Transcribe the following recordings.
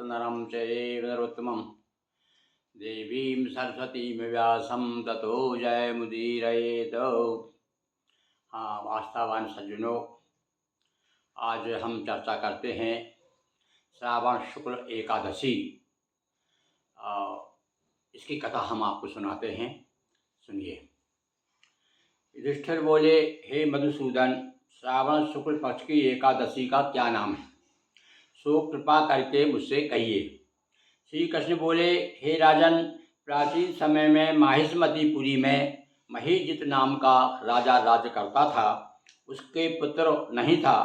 नरं चैव नरोत्तमं देवीं सरस्वतीं व्यासं ततो जयमुदीरयेत्। हाँ, आस्थावान सज्जनों, आज हम चर्चा करते हैं श्रावण शुक्ल एकादशी। इसकी कथा हम आपको सुनाते हैं, सुनिए। युधिष्ठिर बोले, हे मधुसूदन, श्रावण शुक्ल पक्ष की एकादशी का क्या नाम है, सो कृपा करके मुझसे कहिए। श्री कृष्ण बोले, हे राजन, प्राचीन समय में माहिष्मतीपुरी में महीजित नाम का राजा राज्य करता था। उसके पुत्र नहीं था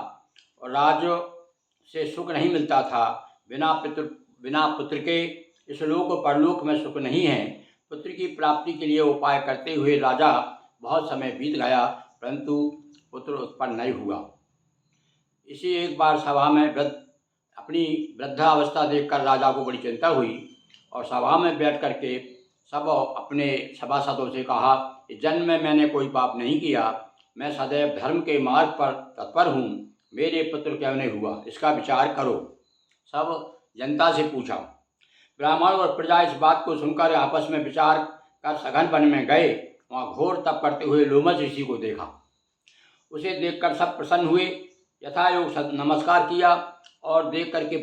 और राज्य से सुख नहीं मिलता था। बिना पुत्र के इस लोक और परलोक में सुख नहीं है। पुत्र की प्राप्ति के लिए उपाय करते हुए राजा बहुत समय बीत गया, परंतु पुत्र उत्पन्न नहीं हुआ। इसी एक बार सभा में अपनी वृद्धावस्था देखकर राजा को बड़ी चिंता हुई और सभा में बैठ करके सब अपने सभासदों से कहा, इस जन्म में मैंने कोई पाप नहीं किया, मैं सदैव धर्म के मार्ग पर तत्पर हूँ, मेरे पुत्र क्यों नहीं हुआ, इसका विचार करो। सब जनता से पूछा। ब्राह्मण और प्रजा इस बात को सुनकर आपस में विचार कर सघन वन में गए। वहाँ घोर तप करते हुए लोमश ऋषि को देखा। उसे देखकर सब प्रसन्न हुए, यथायोग नमस्कार किया और देख करके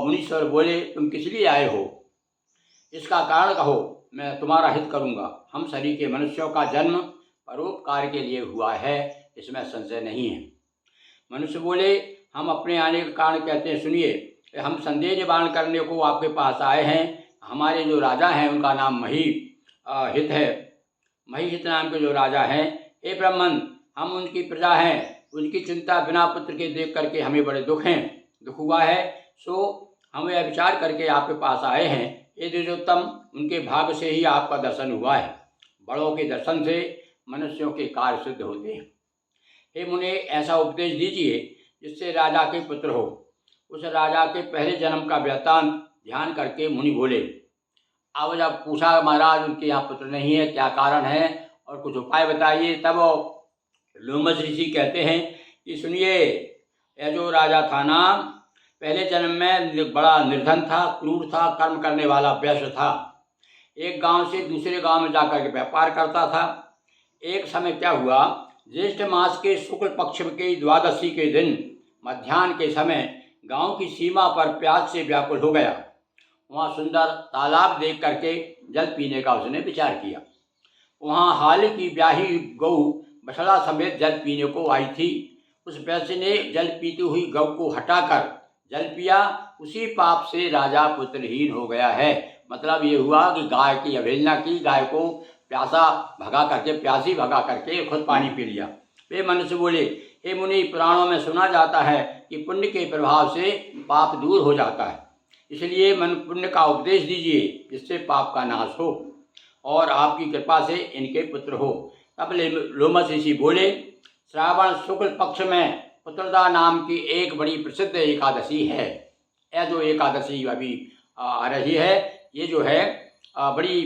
मुनीश्वर बोले, तुम किस लिए आए हो, इसका कारण कहो, मैं तुम्हारा हित करूँगा। हम सभी के मनुष्यों का जन्म परोपकार के लिए हुआ है, इसमें संशय नहीं है। मनुष्य बोले, हम अपने आने का कारण कहते हैं, सुनिए। हम संदेह निवारण करने को आपके पास आए हैं। हमारे जो राजा हैं उनका नाम महीहित है। महीहित नाम के जो राजा हैं, हे ब्राह्मण, हम उनकी प्रजा हैं। उनकी चिंता बिना पुत्र के देख करके हमें बड़े दुख हुआ है, सो हम यह विचार करके आपके पास आए हैं। ये द्विजोत्तम, उनके भाग्य से ही आपका दर्शन हुआ है। बड़ों के दर्शन से मनुष्यों के कार्य सिद्ध होते हैं। हे मुने, ऐसा उपदेश दीजिए जिससे राजा के पुत्र हो। उस राजा के पहले जन्म का वृत्तांत ध्यान करके मुनि बोले। अब जब पूछा, महाराज उनके यहाँ पुत्र नहीं है, क्या कारण है और कुछ उपाय बताइए, तब लोमश ऋषि कहते हैं कि सुनिए, यह जो राजा था ना, पहले जन्म में बड़ा निर्धन था, क्रूर था, कर्म करने वाला व्यस्त था। एक गांव से दूसरे गांव में जाकर के व्यापार करता था। एक समय क्या हुआ, ज्येष्ठ मास के शुक्ल पक्ष के द्वादशी के दिन मध्याह्न के समय गांव की सीमा पर प्यास से व्याकुल हो गया। वहाँ सुंदर तालाब देख करके जल पीने का उसने विचार किया। वहाँ हाल की ब्याही गौ बछड़ा समेत जल पीने को आई थी। उस वैश्य ने जल पीती हुई गौ को हटाकर जल पिया। उसी पाप से राजा पुत्रहीन हो गया है। मतलब ये हुआ कि गाय की अवहेलना की, गाय को प्यासी भगा करके खुद पानी पी लिया। वे मनुष्य बोले, हे मुनि, पुराणों में सुना जाता है कि पुण्य के प्रभाव से पाप दूर हो जाता है, इसलिए पुण्य का उपदेश दीजिए जिससे पाप का नाश हो और आपकी कृपा से इनके पुत्र हो। तब लोमश ऋषि बोले, श्रावण शुक्ल पक्ष में पुत्रदा नाम की एक बड़ी प्रसिद्ध एकादशी है। यह जो एकादशी अभी आ रही है, ये जो है बड़ी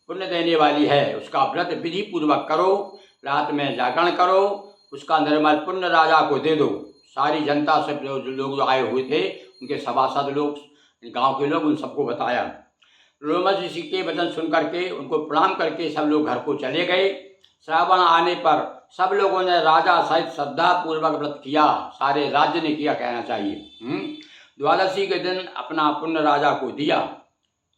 पुण्य देने वाली है। उसका व्रत विधि पूर्वक करो, रात में जागरण करो, उसका निर्मल पुण्य राजा को दे दो। सारी जनता से जो लोग आए हुए थे, उनके सभासद लोग, गांव के लोग, उन सबको बताया। लोमश ऋषि के वचन सुन करके उनको प्रणाम करके सब लोग घर को चले गए। श्रावण आने पर सब लोगों ने राजा सहित श्रद्धा पूर्वक व्रत किया। सारे राज्य ने किया, कहना चाहिए। द्वादशी के दिन अपना पुण्य राजा को दिया।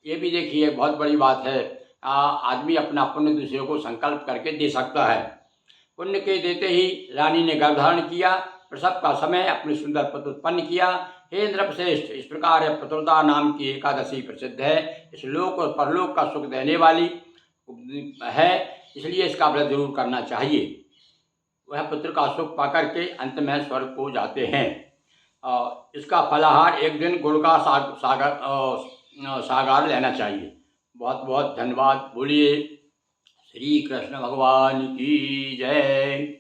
ये भी देखिए, बहुत बड़ी बात है। आदमी अपना पुण्य दूसरे को संकल्प करके दे सकता है। पुण्य के देते ही रानी ने गर्भधारण किया। प्रसव का समय अपने सुंदर पुत्र उत्पन्न किया। हे नृपश्रेष्ठ, इस प्रकार पुत्रदा नाम की एकादशी प्रसिद्ध है। इस लोक और परलोक का सुख देने वाली है, इसलिए इसका व्रत जरूर करना चाहिए। वह पुत्र का सुख पाकर के अंत में स्वर्ग को जाते हैं। इसका फलाहार एक दिन गुड़ का सागर लेना चाहिए। बहुत बहुत धन्यवाद। बोलिए श्री कृष्ण भगवान की जय।